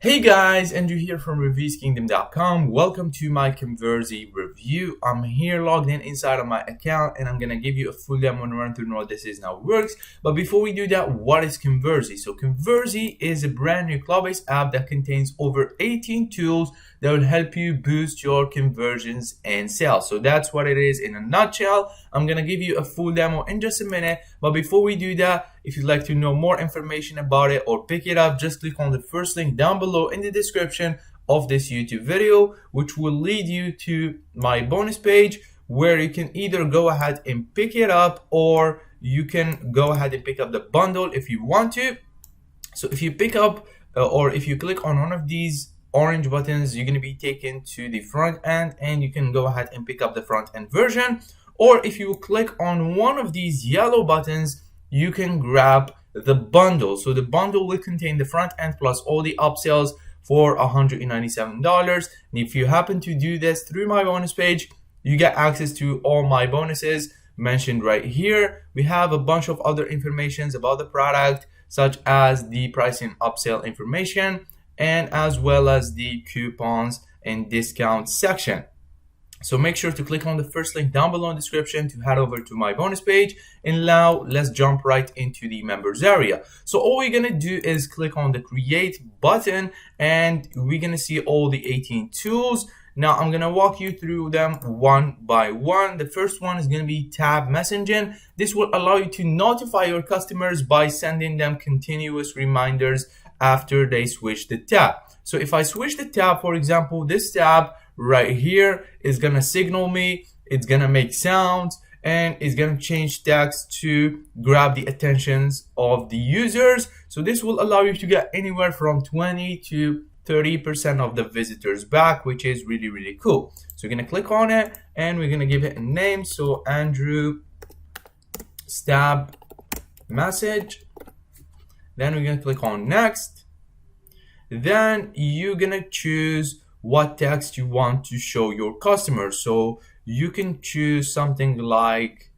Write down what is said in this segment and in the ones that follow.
Hey guys, Andrew here from reviewskingdom.com. Welcome to my Converzee review. I'm here logged in inside of my account and I'm gonna give you a full demo and run through what this is and how it works. But before we do that, what is Converzee? So Converzee is a brand new cloud-based app that contains over 18 tools that will help you boost your conversions and sales. So that's what it is in a nutshell. I'm gonna give you a full demo in just a minute. But before we do that, if you'd like to know more information about it or pick it up, just click on the first link down below in the description of this YouTube video, which will lead you to my bonus page where you can either go ahead and pick it up or you can go ahead and pick up the bundle if you want to. So if you pick up or if you click on one of these orange buttons, you're going to be taken to the front end and you can go ahead and pick up the front end version. Or if you click on one of these yellow buttons, you can grab the bundle. So the bundle will contain the front end plus all the upsells for $197. And if you happen to do this through my bonus page, you get access to all my bonuses mentioned right here. We have a bunch of other informations about the product, such as the pricing upsell information, and as well as the coupons and discount section. So make sure to click on the first link down below in the description to head over to my bonus page. And now let's jump right into the members area. So all we're gonna do is click on the create button and we're gonna see all the 18 tools. Now I'm gonna walk you through them one by one. The first one is gonna be tab messaging. This will allow you to notify your customers by sending them continuous reminders after they switch the tab. So if I switch the tab, for example, this tab right here is gonna signal me, it's gonna make sounds, and it's gonna change text to grab the attentions of the users. So this will allow you to get anywhere from 20 to 30% of the visitors back, which is really cool. So we're gonna click on it and we're gonna give it a name. So Andrew stab message. Then we're gonna click on next. Then you're gonna choose what text you want to show your customers. So you can choose something like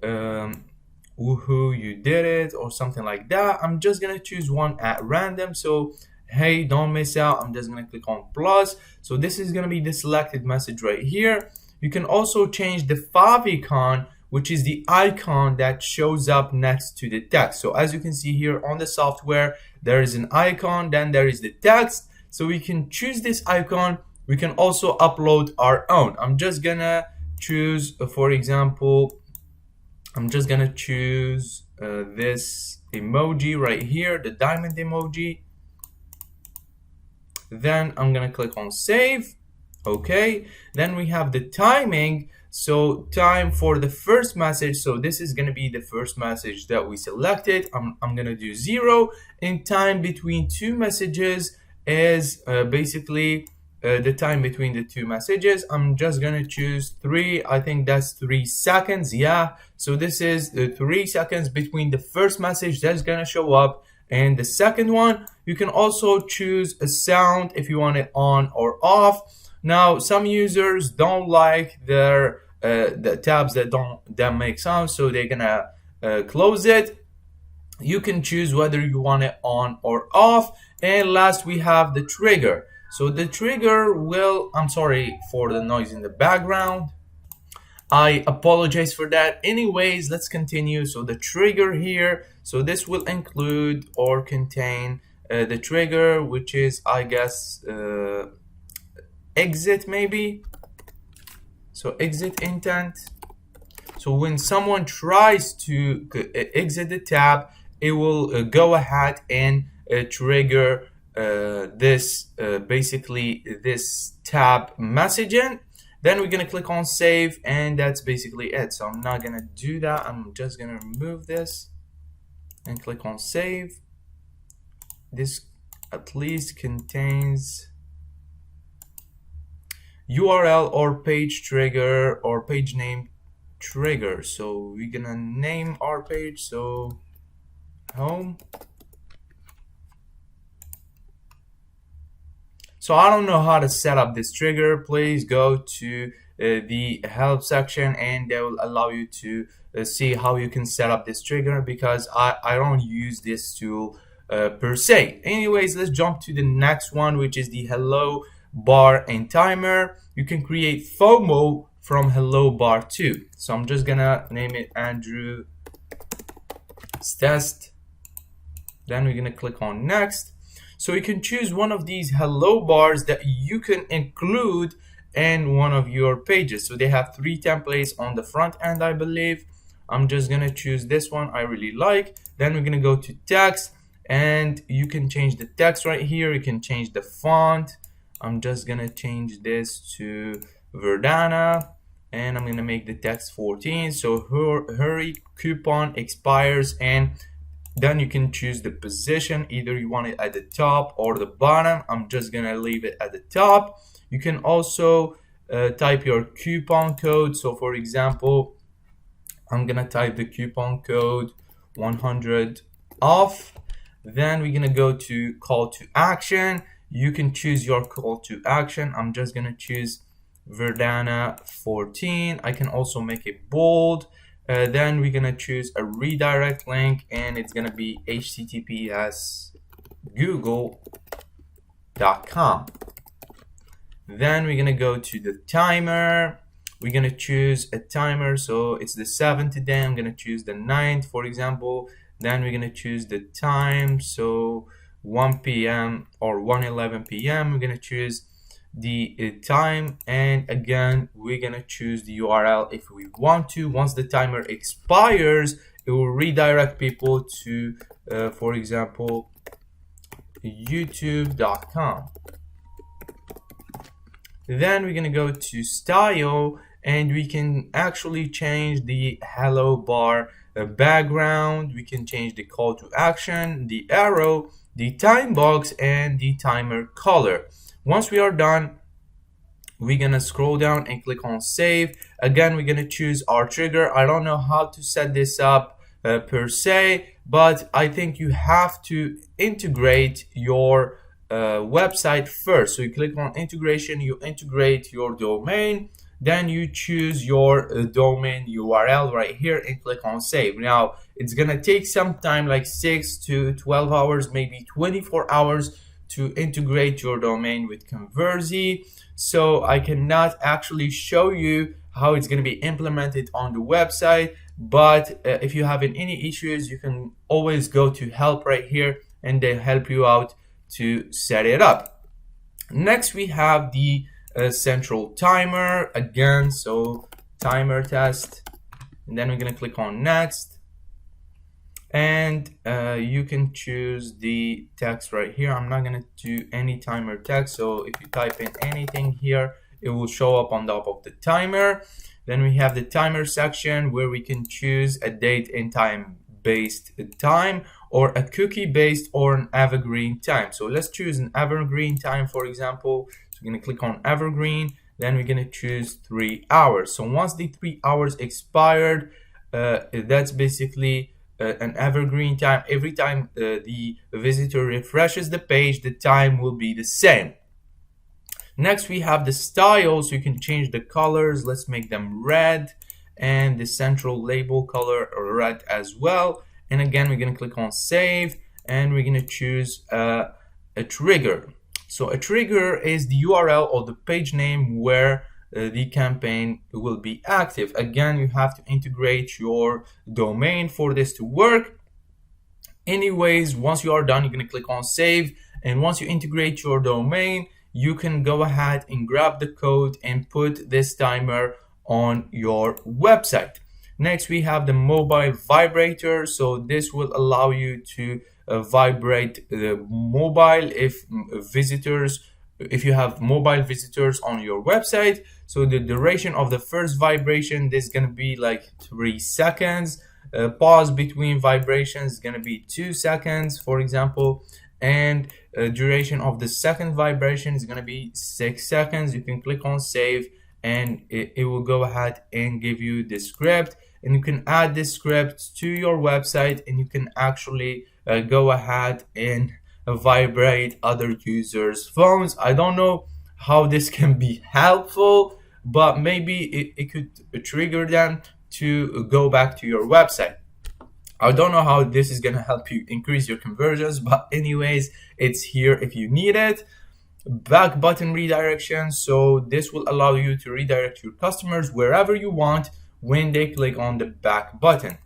woohoo, you did it, or something like that. I'm just gonna choose one at random. So hey, don't miss out. I'm just gonna click on plus. So this is gonna be the selected message right here. You can also change the favicon, which is the icon that shows up next to the text. So as you can see here on the software, there is an icon, then there is the text. So we can choose this icon. We can also upload our own. I'm just gonna choose, for example, I'm just gonna choose this emoji right here, the diamond emoji. Then I'm gonna click on save. Okay, then we have the timing. So time for the first message. So this is gonna be the first message that we selected. I'm gonna do 0. And time between two messages is basically the time between the two messages. I'm just gonna choose 3. I think that's 3 seconds. Yeah, so this is the 3 seconds between the first message that's gonna show up and the second one. You can also choose a sound if you want it on or off. Now some users don't like their the tabs that make sound, so they're gonna close it. You can choose whether you want it on or off. And last, we have the trigger. So the trigger will, I'm sorry for the noise in the background, I apologize for that. Anyways, let's continue. So the trigger here, so this will include or contain the trigger, which is, I guess, exit maybe. So exit intent. So when someone tries to exit the tab, it will go ahead and trigger this basically this tab messaging. Then we're gonna click on save, and that's basically it. So I'm not gonna do that. I'm just gonna remove this and click on save. This at least contains URL or page trigger or page name trigger. So we're gonna name our page, so home. So I don't know how to set up this trigger. Please go to the help section and they will allow you to see how you can set up this trigger, because I don't use this tool per se. Anyways, let's jump to the next one, which is the hello bar and timer. You can create FOMO from hello bar too. So I'm just gonna name it Andrew's test. Then we're gonna click on next. So you can choose one of these hello bars that you can include in one of your pages. So they have 3 templates on the front end, I believe. I'm just gonna choose this one I really like. Then we're gonna go to text, and you can change the text right here. You can change the font. I'm just gonna change this to Verdana, and I'm gonna make the text 14. So hurry coupon expires, and then you can choose the position. Either you want it at the top or the bottom. I'm just gonna leave it at the top. You can also type your coupon code. So for example, I'm gonna type the coupon code 100 off. Then we're gonna go to call to action. You can choose your call to action. I'm just gonna choose Verdana 14. I can also make it bold. Then we're gonna choose a redirect link, and it's gonna be https://google.com. Then we're gonna go to the timer. We're gonna choose a timer, so it's the 7th today. I'm gonna choose the 9th, for example. Then we're gonna choose the time, so 1 p.m. or 1:11 p.m. We're gonna choose the time, and again we're gonna choose the URL if we want to. Once the timer expires, it will redirect people to for example youtube.com. Then we're gonna go to style, and we can actually change the hello bar background. We can change the call to action, the arrow, the time box, and the timer color. Once we are done, we're gonna scroll down and click on save. Again, we're gonna choose our trigger. I don't know how to set this up per se, but I think you have to integrate your website first. So you click on integration, you integrate your domain, then you choose your domain URL right here and click on save. Now it's gonna take some time, like 6 to 12 hours, maybe 24 hours to integrate your domain with Converzee. So I cannot actually show you how it's going to be implemented on the website, but if you have any issues, you can always go to help right here, and they help you out to set it up. Next we have the central timer again, so timer test, and then we're going to click on next. And you can choose the text right here. I'm not gonna do any timer text, so if you type in anything here, it will show up on top of the timer. Then we have the timer section where we can choose a date and time based time, or a cookie based, or an evergreen time. So let's choose an evergreen time, for example. So we're gonna click on evergreen, then we're gonna choose 3 hours. So once the 3 hours expired, that's basically an evergreen time. Every time the visitor refreshes the page, the time will be the same. Next we have the style, so you can change the colors. Let's make them red, and the central label color red as well. And again, we're gonna click on save, and we're gonna choose a trigger. So a trigger is the URL or the page name where the campaign will be active. Again, you have to integrate your domain for this to work. Anyways, once you are done, you're going to click on save, and once you integrate your domain, you can go ahead and grab the code and put this timer on your website. Next we have the mobile vibrator, so this will allow you to vibrate the mobile if you have mobile visitors on your website. So the duration of the first vibration, this is going to be like 3 seconds. Pause between vibrations is going to be 2 seconds, for example. And duration of the second vibration is going to be 6 seconds. You can click on save, and it will go ahead and give you the script. And you can add this script to your website, and you can actually go ahead and vibrate other users' phones. I don't know how this can be helpful, but maybe it could trigger them to go back to your website. I don't know how this is gonna help you increase your conversions, but anyways, it's here if you need it. Back button redirection. So this will allow you to redirect your customers wherever you want when they click on the back button.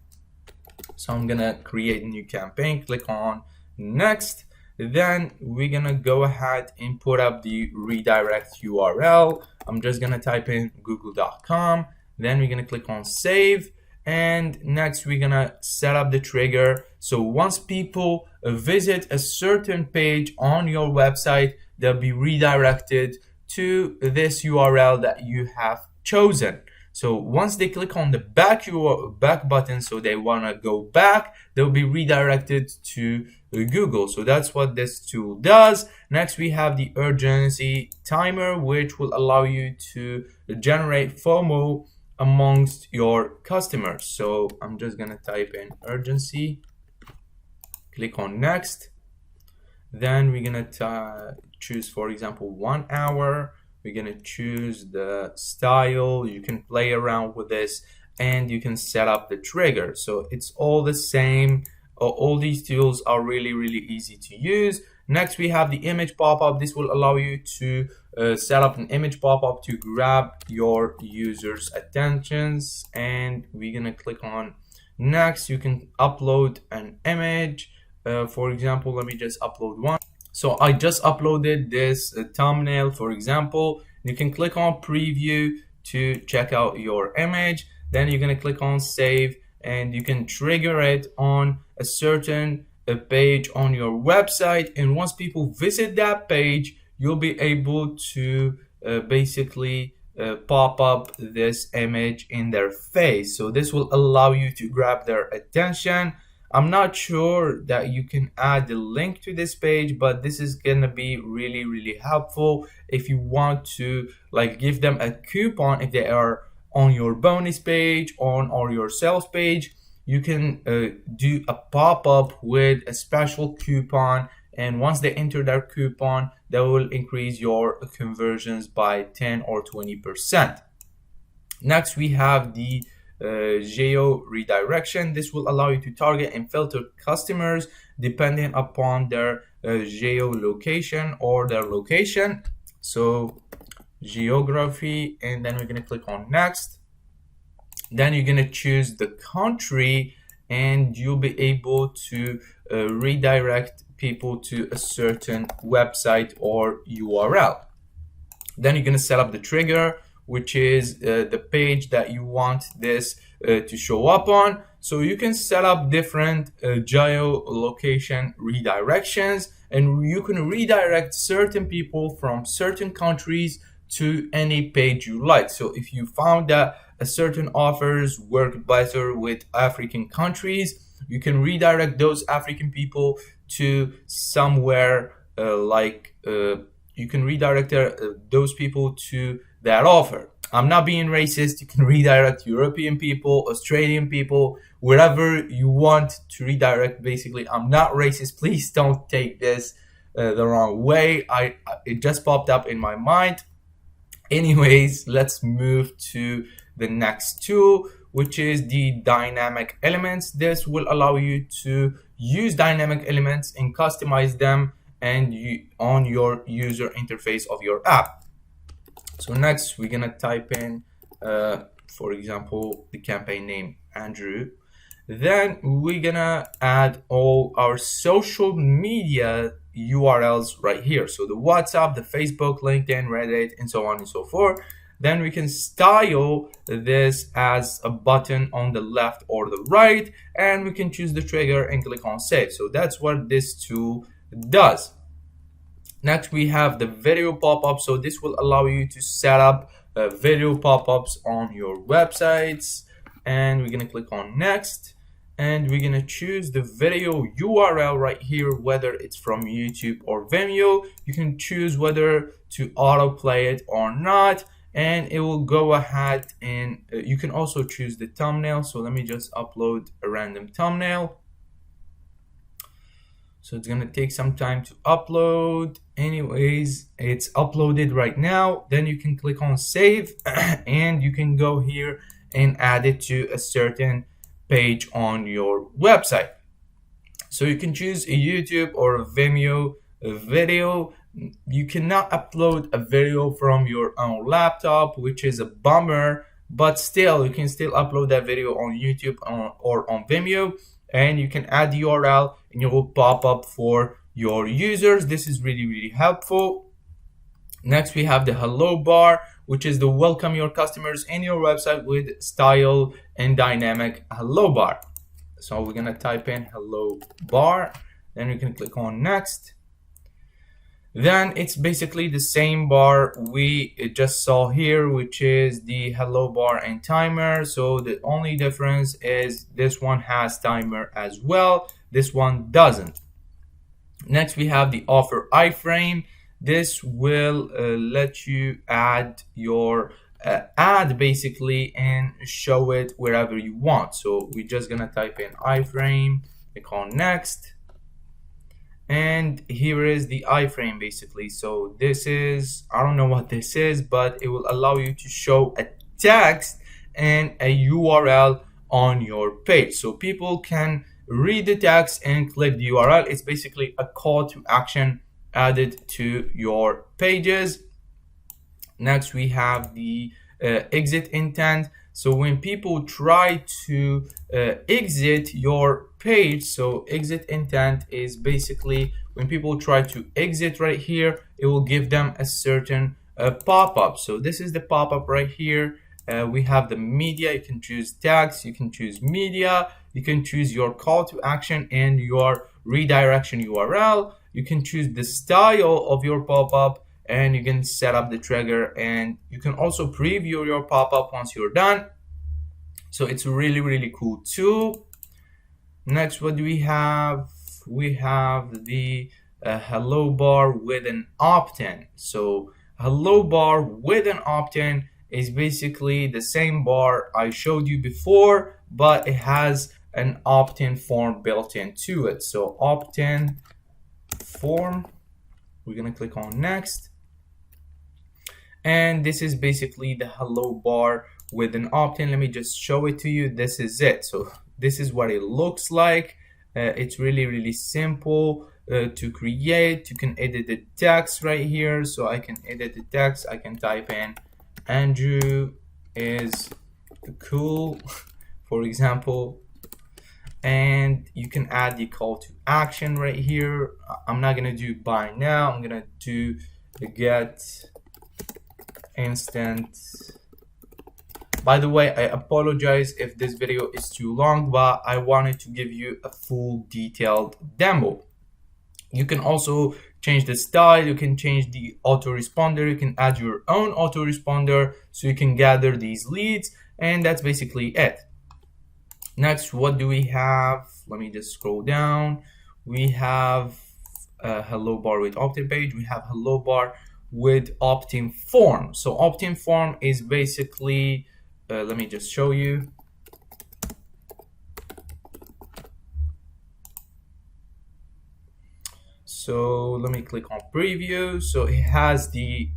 So I'm gonna create a new campaign, click on next. Then we're gonna go ahead and put up the redirect URL. I'm just gonna type in google.com. Then we're gonna click on save. And next we're gonna set up the trigger. So once people visit a certain page on your website, they'll be redirected to this URL that you have chosen. So once they click on the back button, so they want to go back, they'll be redirected to Google. So that's what this tool does. Next, we have the urgency timer, which will allow you to generate FOMO amongst your customers. So I'm just going to type in urgency, click on next. Then we're going to choose, for example, 1 hour. We're gonna choose the style. You can play around with this and you can set up the trigger. So it's all the same. All these tools are really easy to use. Next, we have the image pop-up. This will allow you to set up an image pop-up to grab your users' attentions. And we're gonna click on next. You can upload an image. For example, let me just upload one. So I just uploaded this thumbnail, for example. You can click on preview to check out your image. Then you're gonna click on save and you can trigger it on a certain page on your website. And once people visit that page, you'll be able to basically pop up this image in their face. So this will allow you to grab their attention. I'm not sure that you can add the link to this page, but this is gonna be really helpful if you want to like give them a coupon if they are on your bonus page or your sales page. You can do a pop-up with a special coupon, and once they enter their coupon, that will increase your conversions by 10 or 20%. Next, we have the geo redirection. This will allow you to target and filter customers depending upon their geolocation or their location. So geography, and then we're going to click on next. Then you're going to choose the country and you'll be able to redirect people to a certain website or URL. Then you're going to set up the trigger, which is the page that you want this to show up on. So you can set up different geolocation redirections, and you can redirect certain people from certain countries to any page you like. So if you found that a certain offers work better with African countries, you can redirect those African people to somewhere you can redirect those people to that offer. I'm not being racist. You can redirect European people, Australian people, wherever you want to redirect. Basically, I'm not racist. Please don't take this the wrong way. It just popped up in my mind. Anyways, let's move to the next tool, which is the dynamic elements. This will allow you to use dynamic elements and customize them and on your user interface of your app. So next we're gonna type in, for example, the campaign name Andrew. Then we're gonna add all our social media URLs right here. So the WhatsApp, the Facebook, LinkedIn, Reddit, and so on and so forth. Then we can style this as a button on the left or the right, and we can choose the trigger and click on save. So that's what this tool does. Next, we have the video pop-up. So this will allow you to set up video pop-ups on your websites. And we're gonna click on next. And we're gonna choose the video URL right here, whether it's from YouTube or Vimeo. You can choose whether to autoplay it or not. And it will go ahead and you can also choose the thumbnail. So let me just upload a random thumbnail. So it's gonna take some time to upload. Anyways, it's uploaded right now. Then you can click on save and you can go here and add it to a certain page on your website. So you can choose a YouTube or a Vimeo video. You cannot upload a video from your own laptop, which is a bummer, but still you can still upload that video on YouTube or on Vimeo, and you can add the URL and it will pop up for your users. This is really helpful. Next, we have the hello bar, which is the welcome your customers in your website with style and dynamic hello bar. So we're gonna type in hello bar, then we can click on next. Then it's basically the same bar we just saw here, which is the hello bar and timer. So the only difference is this one has timer as well, this one doesn't. Next, we have the offer iframe. This will let you add your ad basically and show it wherever you want. So we're just gonna type in iframe, click on next, and here is the iframe basically. So this is, I don't know what this is, but it will allow you to show a text and a URL on your page, so people can read the text and click the URL. It's basically a call to action added to your pages. Next, we have the exit intent. So when people try to exit your page, so exit intent is basically when people try to exit right here, it will give them a certain pop-up. So this is the pop-up right here. We have the media. You can choose text, you can choose media, you can choose your call to action and your redirection URL. You can choose the style of your pop-up, and you can set up the trigger, and you can also preview your pop-up once you're done. So it's really cool too. Next, what do we have? We have the hello bar with an opt-in. So hello bar with an opt-in is basically the same bar I showed you before, but it has an opt-in form built into it. So opt-in form, we're gonna click on next, and this is basically the hello bar with an opt-in. Let me just show it to you. This is it. So this is what it looks like. It's really simple to create. You can edit the text right here. So I can edit the text. I can type in Andrew is cool, for example, and you can add the call to action right here. I'm not gonna do buy now, I'm gonna do the get instant. By the way, I apologize if this video is too long, but I wanted to give you a full detailed demo. You can also change the style, you can change the autoresponder, you can add your own autoresponder so you can gather these leads, and that's basically it. Next, what do we have? Let me just scroll down. We have a hello bar with opt-in page. We have hello bar with opt-in form. So opt-in form is basically, let me just show you. So let me click on preview. So it has the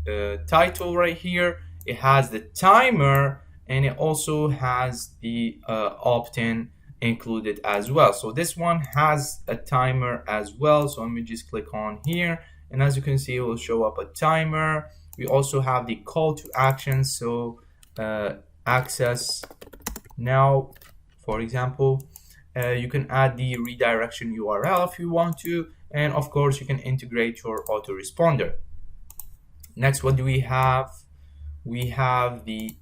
title right here. It has the timer, and it also has the opt-in included as well. So this one has a timer as well. So let me just click on here, and as you can see, it will show up a timer. We also have the call to action. So access now, for example, you can add the redirection URL if you want to, and of course you can integrate your autoresponder. Next, what do we have? We have the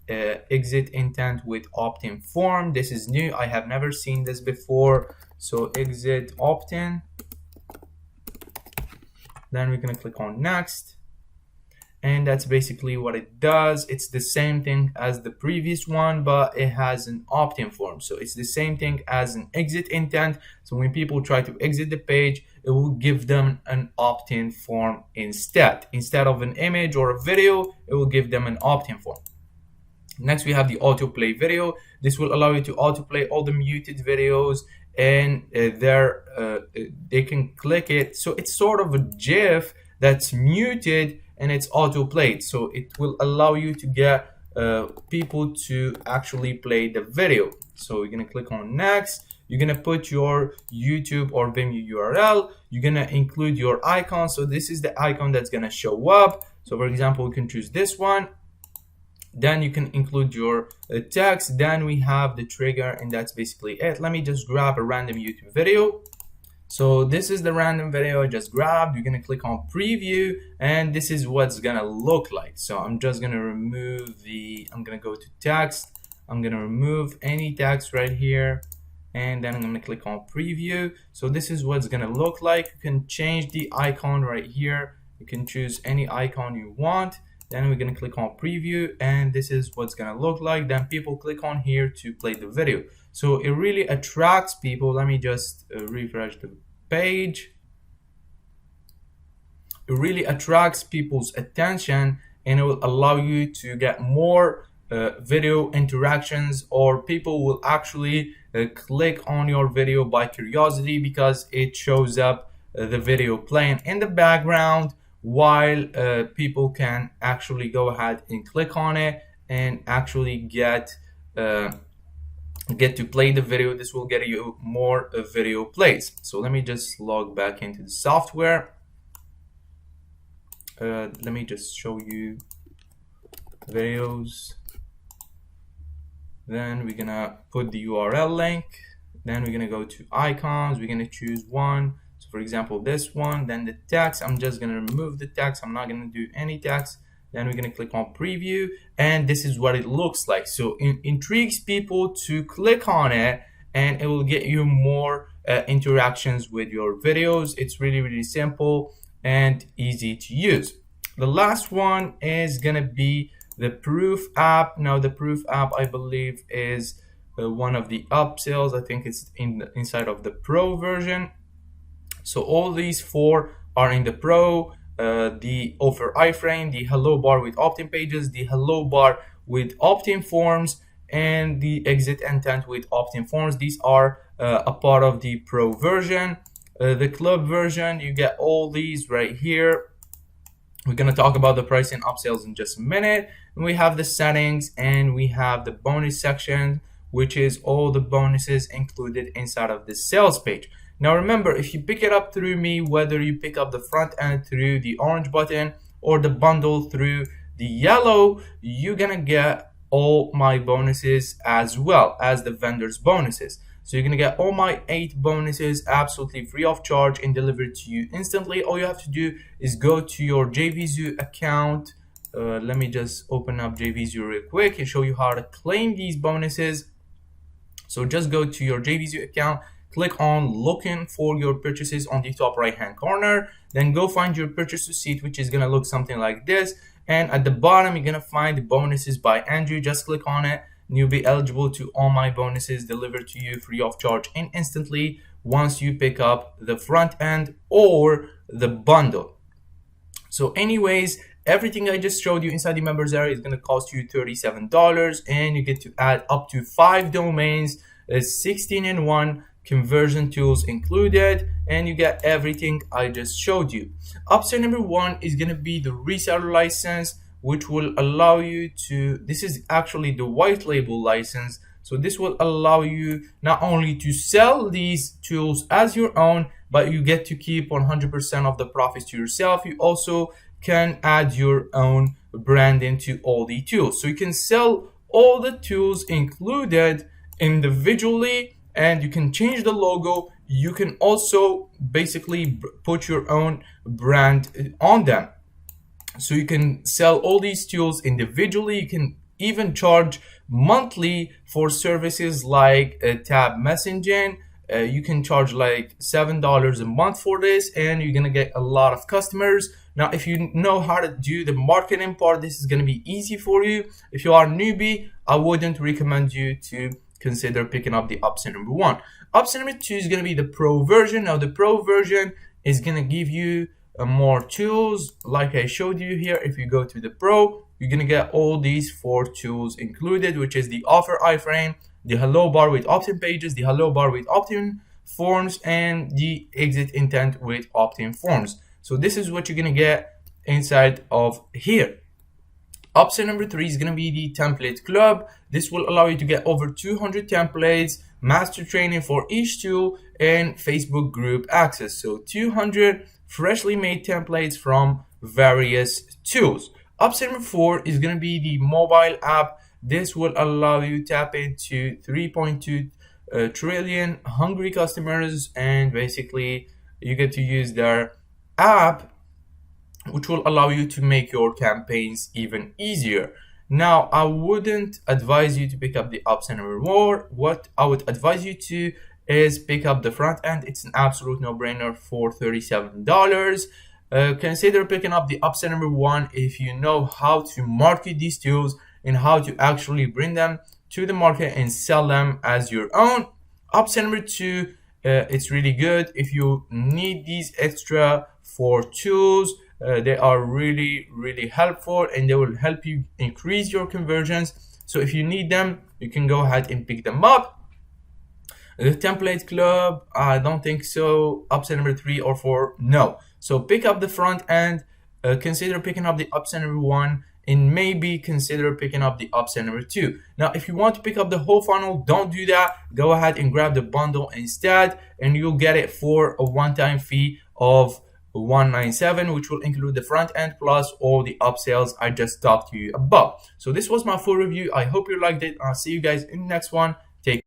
exit intent with opt-in form. This is new, I have never seen this before. So exit opt-in, then we're gonna click on next, and that's basically what it does. It's the same thing as the previous one, but it has an opt-in form. So it's the same thing as an exit intent. So when people try to exit the page, it will give them an opt-in form instead of an image or a video. It will give them an opt-in form. Next, we have the autoplay video. This will allow you to autoplay all the muted videos, and they can click it. So it's sort of a GIF that's muted and it's autoplayed. So it will allow you to get people to actually play the video. So you're gonna click on next. You're gonna put your YouTube or Vimeo URL. You're gonna include your icon. So this is the icon that's gonna show up. So for example, we can choose this one. Then you can include your text. Then we have the trigger, and that's basically it. Let me just grab a random YouTube video. So this is the random video I just grabbed. You're gonna click on preview, and this is what's gonna look like. So I'm just gonna remove I'm gonna go to text. I'm gonna remove any text right here, and then I'm gonna click on preview. So this is what's gonna look like. You can change the icon right here. You can choose any icon you want. Then we're gonna click on preview, and this is what's gonna look like. Then people click on here to play the video. So it really attracts people. Let me just refresh the page. It really attracts people's attention, and it will allow you to get more video interactions, or people will actually click on your video by curiosity because it shows up the video playing in the background, while people can actually go ahead and click on it and actually get to play the video. This will get you more video plays. So let me just log back into the software. Let me just show you videos. Then we're gonna put the URL link. Then we're gonna go to icons. We're gonna choose one. So for example, this one. Then the text, I'm just gonna remove the text. I'm not gonna do any text. Then we're gonna click on preview, and this is what it looks like. So it intrigues people to click on it, and it will get you more interactions with your videos. It's really, really simple and easy to use. The last one is gonna be the Proof app. Now the Proof app, I believe, is one of the upsells. I think it's inside of the Pro version. So all these four are in the Pro. The offer iframe, the hello bar with opt-in pages, the hello bar with opt-in forms, and the exit intent with opt-in forms. These are a part of the Pro version. The Club version, you get all these right here. We're going to talk about the pricing upsells in just a minute. And we have the settings, and we have the bonus section, which is all the bonuses included inside of the sales page. Now remember, if you pick it up through me, whether you pick up the front end through the orange button or the bundle through the yellow, you're gonna get all my bonuses as well as the vendor's bonuses. So you're gonna get all my 8 bonuses absolutely free of charge and delivered to you instantly. All you have to do is go to your JVZoo account. Let me just open up JVZoo real quick and show you how to claim these bonuses. So just go to your JVZoo account, click on looking for your purchases on the top right hand corner, then go find your purchase receipt, which is gonna look something like this. And at the bottom, you're gonna find the bonuses by Andrew. Just click on it, and you'll be eligible to all my bonuses delivered to you free of charge and instantly once you pick up the front end or the bundle. So anyways, everything I just showed you inside the members area is going to cost you $37, and you get to add up to 5 domains, 16-in-1 conversion tools included, and you get everything I just showed you. Upsell number 1 is going to be the reseller license, which will allow you to, this is actually the white label license. So this will allow you not only to sell these tools as your own, but you get to keep 100% of the profits to yourself. You also can add your own brand into all the tools. So you can sell all the tools included individually, and you can change the logo. You can also basically put your own brand on them. So you can sell all these tools individually. You can even charge monthly for services like tab messaging. You can charge like $7 a month for this, and you're gonna get a lot of customers. Now, if you know how to do the marketing part, this is gonna be easy for you. If you are a newbie, I wouldn't recommend you to consider picking up the option number 1. Option number 2 is gonna be the Pro version. Now, the Pro version is gonna give you more tools like I showed you here. If you go to the Pro, you're gonna get all these 4 tools included, which is the offer iframe, the hello bar with opt-in pages, the hello bar with opt-in forms, and the exit intent with opt-in forms. So this is what you're gonna get inside of here. Option number 3 is going to be the template club. This will allow you to get over 200 templates, master training for each tool, and Facebook group access. So 200 freshly made templates from various tools. Option number 4 is going to be the mobile app. This will allow you to tap into 3.2 trillion hungry customers, and basically you get to use their app, which will allow you to make your campaigns even easier. Now, I wouldn't advise you to pick up the option number 4. What I would advise you to is pick up the front end. It's an absolute no-brainer for $37. Consider picking up the option number 1 if you know how to market these tools and how to actually bring them to the market and sell them as your own. Option number 2, it's really good if you need these extra 4 tools. They are really helpful, and they will help you increase your conversions. So if you need them, you can go ahead and pick them up. The template club, I don't think so. Option number 3 or 4, no. So pick up the front end, consider picking up the option number 1, and maybe consider picking up the option number 2. Now, if you want to pick up the whole funnel, don't do that. Go ahead and grab the bundle instead, and you'll get it for a one-time fee of $197, which will include the front end plus all the upsells I just talked to you about. So this was my full review. I hope you liked it. I'll see you guys in the next one.